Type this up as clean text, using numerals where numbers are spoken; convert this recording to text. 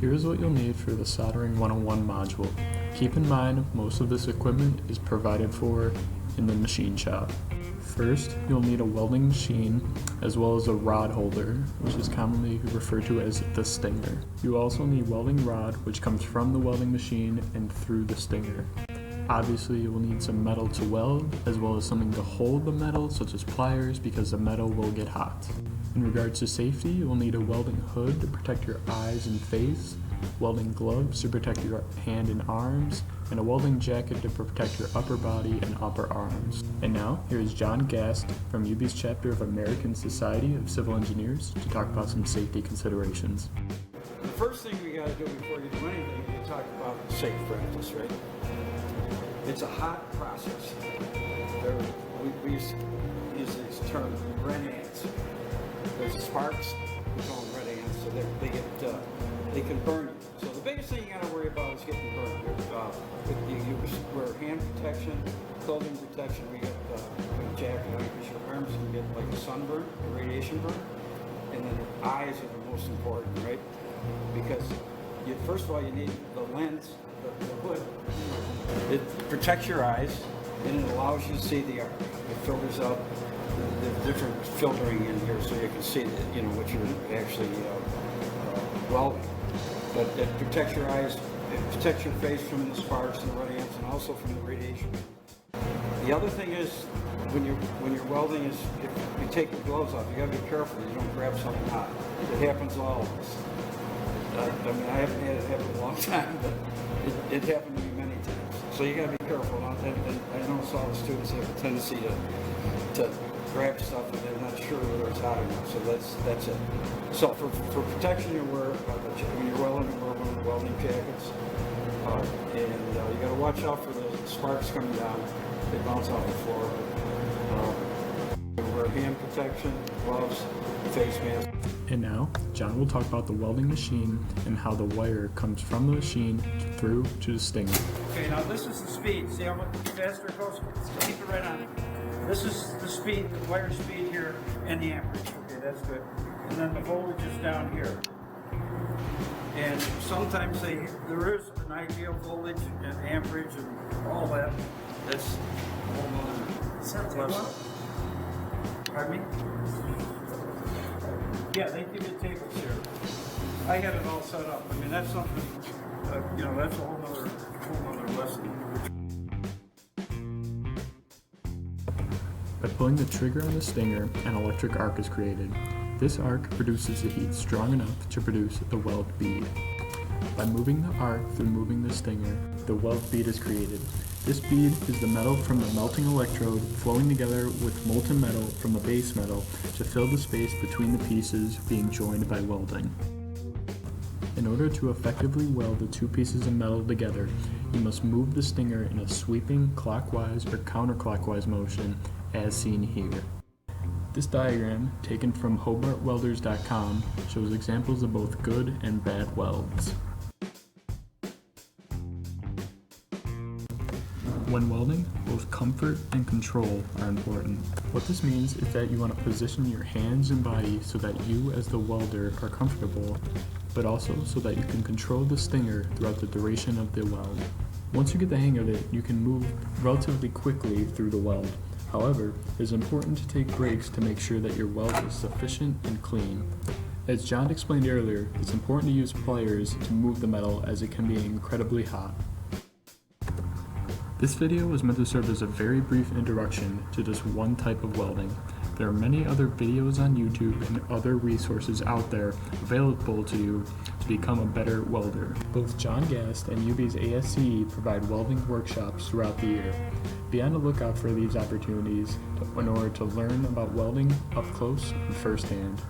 Here's what you'll need for the Soldering 101 module. Keep in mind, most of this equipment is provided for in the machine shop. First, you'll need a welding machine as well as a rod holder, which is commonly referred to as the stinger. You also need welding rod, which comes from the welding machine and through the stinger. Obviously, you will need some metal to weld, as well as something to hold the metal, such as pliers, because the metal will get hot. In regards to safety, you will need a welding hood to protect your eyes and face, welding gloves to protect your hand and arms, and a welding jacket to protect your upper body and upper arms. And now, here's John Gast from UB's chapter of American Society of Civil Engineers to talk about some safety considerations. The first thing we got to do before you do anything is you talk about safe practice, right? It's a hot process. We use this term, red ants. There's sparks, we call them red ants, so they can burn you. So the biggest thing you got to worry about is getting burned. You wear hand protection, clothing protection. We got a jacket on because your arms can get like a sunburn, a radiation burn, and then your eyes are the most important, right? Because first of all, you need the lens, the hood. It protects your eyes and it allows you to see the art. It filters out the different filtering in here so you can see what you're actually welding. But it protects your eyes, it protects your face from the sparks and the red ants and also from the radiation. The other thing is when you're welding is if you take your gloves off, you gotta be careful you don't grab something hot. It happens to all of us. I haven't had it happen in a long time, but it happened to me many times. So you got to be careful. And I notice all the students have a tendency to grab stuff and they're not sure whether it's hot or not. So that's it. So for protection, when you're welding, you wear one of the welding jackets. And you got to watch out for the sparks coming down. They bounce off the floor. Wear hand protection, gloves, face mask. And now, John will talk about the welding machine and how the wire comes from the machine through to the stinger. Okay, now this is the speed. See how much faster it goes? Keep it right on. This is the speed, the wire speed here, and the amperage. Okay, that's good. And then the voltage is down here. And sometimes there is an ideal voltage and amperage and all that. That's a whole nother. Pardon me? Yeah, they give you tables here. I had it all set up. I mean, that's something, that's a whole nother lesson. By pulling the trigger on the stinger, an electric arc is created. This arc produces the heat strong enough to produce the weld bead. By moving the arc through moving the stinger, the weld bead is created. This bead is the metal from the melting electrode flowing together with molten metal from the base metal to fill the space between the pieces being joined by welding. In order to effectively weld the two pieces of metal together, you must move the stinger in a sweeping clockwise or counterclockwise motion as seen here. This diagram, taken from hobartwelders.com, shows examples of both good and bad welds. When welding, both comfort and control are important. What this means is that you want to position your hands and body so that you as the welder are comfortable, but also so that you can control the stinger throughout the duration of the weld. Once you get the hang of it, you can move relatively quickly through the weld. However, it is important to take breaks to make sure that your weld is sufficient and clean. As John explained earlier, it's important to use pliers to move the metal as it can be incredibly hot. This video was meant to serve as a very brief introduction to just one type of welding. There are many other videos on YouTube and other resources out there available to you to become a better welder. Both John Gast and UB's ASCE provide welding workshops throughout the year. Be on the lookout for these opportunities in order to learn about welding up close and firsthand.